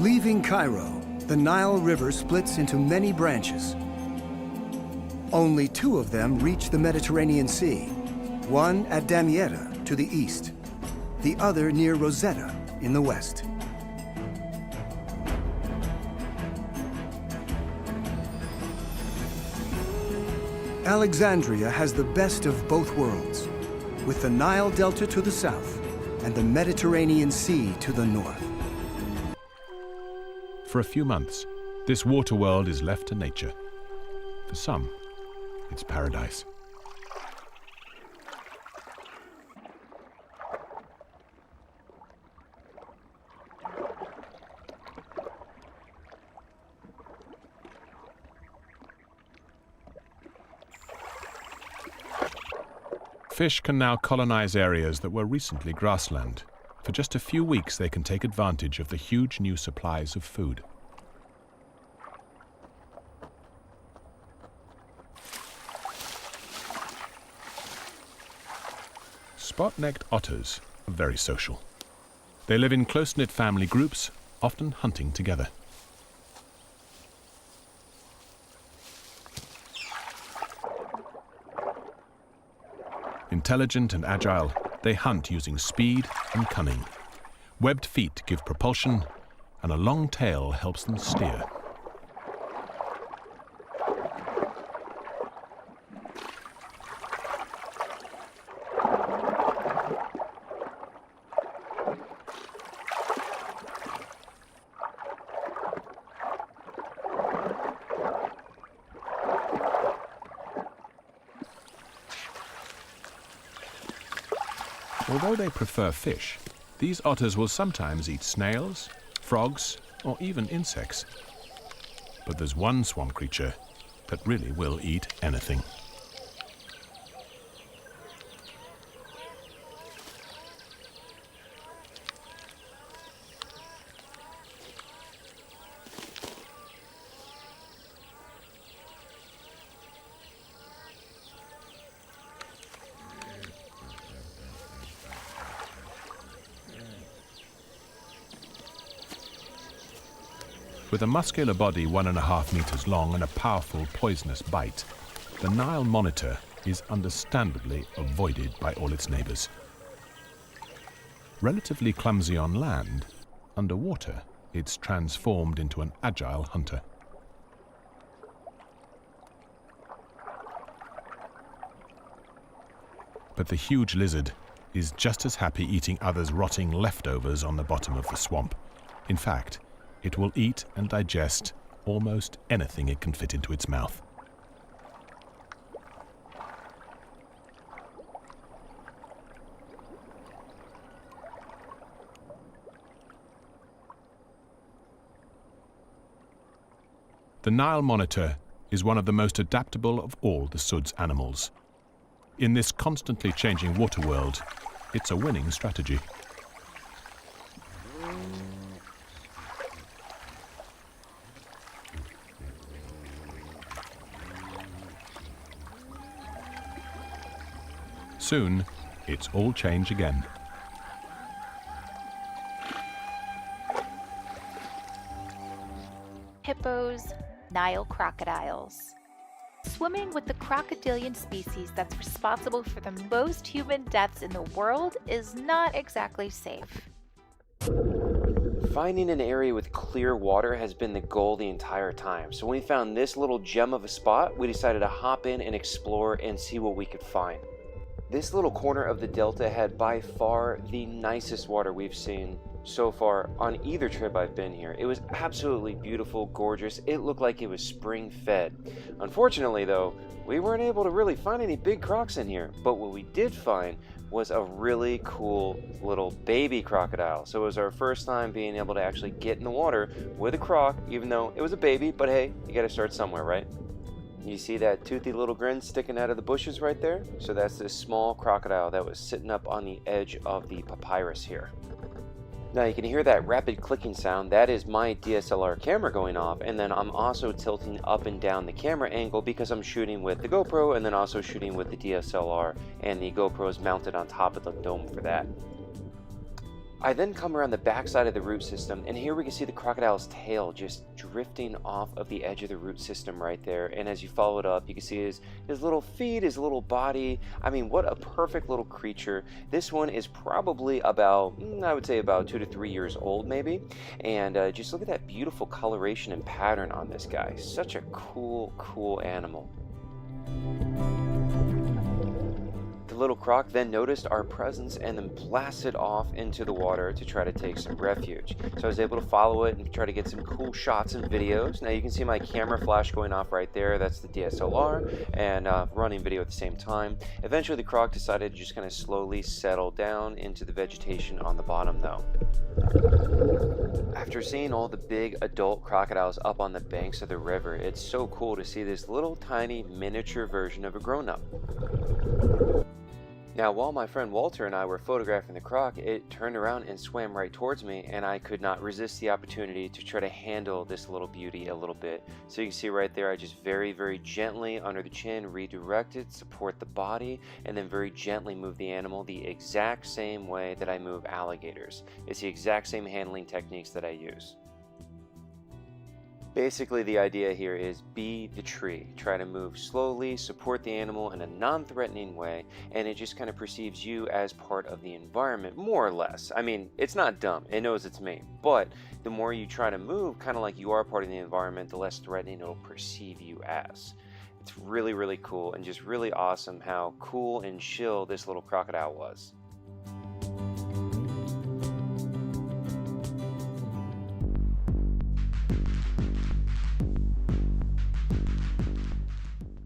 Leaving Cairo, the Nile River splits into many branches. Only two of them reach the Mediterranean Sea, one at Damietta to the east, the other near Rosetta in the west. Alexandria has the best of both worlds, with the Nile Delta to the south and the Mediterranean Sea to the north. For a few months, this water world is left to nature. For some, it's paradise. Fish can now colonize areas that were recently grassland. For just a few weeks, they can take advantage of the huge new supplies of food. Spot-necked otters are very social. They live in close-knit family groups, often hunting together. Intelligent and agile, they hunt using speed and cunning. Webbed feet give propulsion, and a long tail helps them steer. Although they prefer fish, these otters will sometimes eat snails, frogs, or even insects. But there's one swamp creature that really will eat anything. With a muscular body 1.5 meters long and a powerful poisonous bite, the Nile monitor is understandably avoided by all its neighbors. Relatively clumsy on land, underwater it's transformed into an agile hunter. But the huge lizard is just as happy eating others' rotting leftovers on the bottom of the swamp. In fact, it will eat and digest almost anything it can fit into its mouth. The Nile monitor is one of the most adaptable of all the Sud's animals. In this constantly changing water world, it's a winning strategy. Soon, it's all change again. Hippos, Nile crocodiles. Swimming with the crocodilian species that's responsible for the most human deaths in the world is not exactly safe. Finding an area with clear water has been the goal the entire time. So when we found this little gem of a spot, we decided to hop in and explore and see what we could find. This little corner of the delta had by far the nicest water we've seen so far on either trip I've been here. It was absolutely beautiful, gorgeous. It looked like it was spring fed. Unfortunately though, we weren't able to really find any big crocs in here, but what we did find was a really cool little baby crocodile. So it was our first time being able to actually get in the water with a croc, even though it was a baby, but hey, you gotta start somewhere, right? You see that toothy little grin sticking out of the bushes right there? So that's this small crocodile that was sitting up on the edge of the papyrus here. Now you can hear that rapid clicking sound. That is my DSLR camera going off, and then I'm also tilting up and down the camera angle because I'm shooting with the GoPro and then also shooting with the DSLR, and the GoPro is mounted on top of the dome for that. I then come around the backside of the root system, and here we can see the crocodile's tail just drifting off of the edge of the root system right there. And as you follow it up, you can see his little feet, his little body. I mean, what a perfect little creature. This one is probably about, I would say about 2 to 3 years old maybe. And just look at that beautiful coloration and pattern on this guy. Such a cool animal. The little croc then noticed our presence and then blasted off into the water to try to take some refuge. So I was able to follow it and try to get some cool shots and videos. Now you can see my camera flash going off right there. That's the DSLR, and running video at the same time. Eventually the croc decided to just kind of slowly settle down into the vegetation on the bottom though. After seeing all the big adult crocodiles up on the banks of the river, it's so cool to see this little tiny miniature version of a grown-up. Now, while my friend Walter and I were photographing the croc, it turned around and swam right towards me, and I could not resist the opportunity to try to handle this little beauty a little bit. So you can see right there, I just very gently under the chin redirected, support the body, and then very gently move the animal the exact same way that I move alligators. It's the exact same handling techniques that I use. Basically, the idea here is be the tree. Try to move slowly, support the animal in a non-threatening way, and it just kind of perceives you as part of the environment, more or less. I mean, it's not dumb. It knows it's me. But the more you try to move, kind of like you are part of the environment, the less threatening it'll perceive you as. It's really cool and just really awesome how cool and chill this little crocodile was.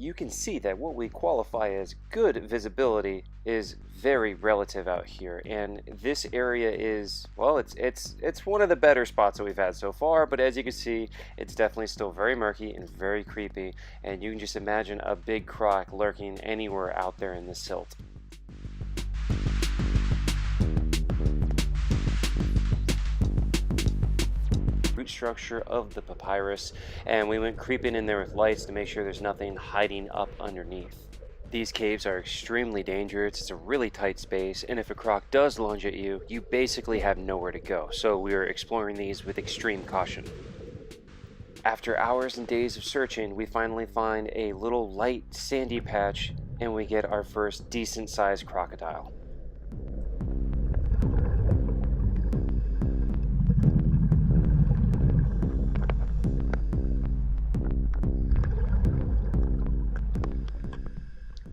You can see that what we qualify as good visibility is very relative out here, and this area is, well, it's one of the better spots that we've had so far, but as you can see, it's definitely still very murky and very creepy, and you can just imagine a big croc lurking anywhere out there in the silt. Structure of the papyrus, and we went creeping in there with lights to make sure there's nothing hiding up underneath. These caves are extremely dangerous. It's a really tight space, and if a croc does lunge at you, you basically have nowhere to go. So we were exploring these with extreme caution. After hours and days of searching, we finally find a little light sandy patch, and we get our first decent sized crocodile.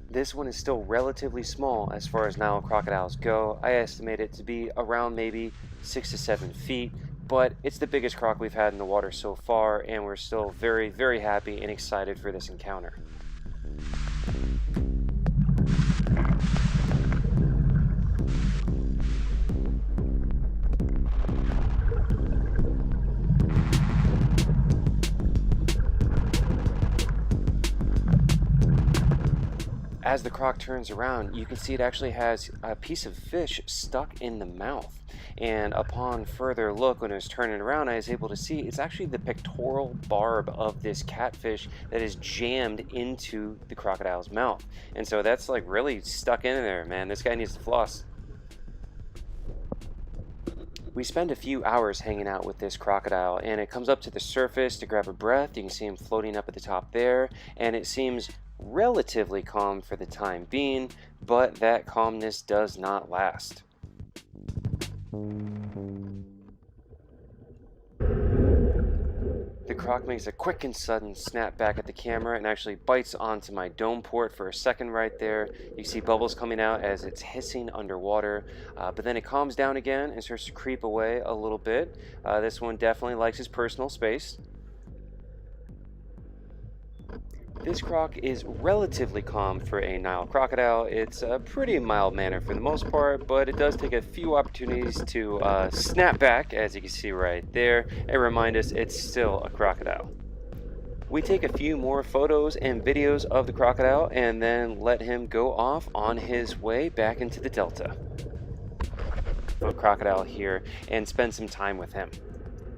This one is still relatively small as far as Nile crocodiles go. I estimate it to be around maybe 6 to 7 feet, but it's the biggest croc we've had in the water so far, and we're still very happy and excited for this encounter. As the croc turns around, you can see it actually has a piece of fish stuck in the mouth. And upon further look, when it was turning around, I was able to see it's actually the pectoral barb of this catfish that is jammed into the crocodile's mouth. And so that's like really stuck in there, man. This guy needs to floss. We spend a few hours hanging out with this crocodile, and it comes up to the surface to grab a breath. You can see him floating up at the top there, and it seems relatively calm for the time being, but that calmness does not last. The croc makes a quick and sudden snap back at the camera and actually bites onto my dome port for a second right there. You see bubbles coming out as it's hissing underwater, but then it calms down again and starts to creep away a little bit. This one definitely likes his personal space. This croc is relatively calm for a Nile crocodile. It's a pretty mild manner for the most part, but it does take a few opportunities to snap back, as you can see right there, and remind us it's still a crocodile. We take a few more photos and videos of the crocodile and then let him go off on his way back into the delta. The crocodile here and spend some time with him.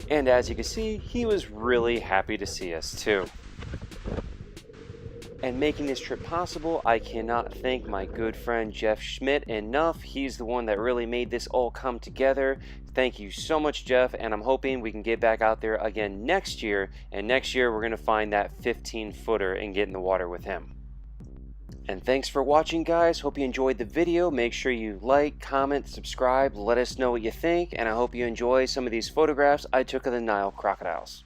And as you can see, he was really happy to see us too. And making this trip possible, I cannot thank my good friend Jeff Schmidt enough. He's the one that really made this all come together. Thank you so much, Jeff, and I'm hoping we can get back out there again next year, and next year we're going to find that 15-footer and get in the water with him. And thanks for watching, guys. Hope you enjoyed the video. Make sure you like, comment, subscribe, let us know what you think, and I hope you enjoy some of these photographs I took of the Nile crocodiles.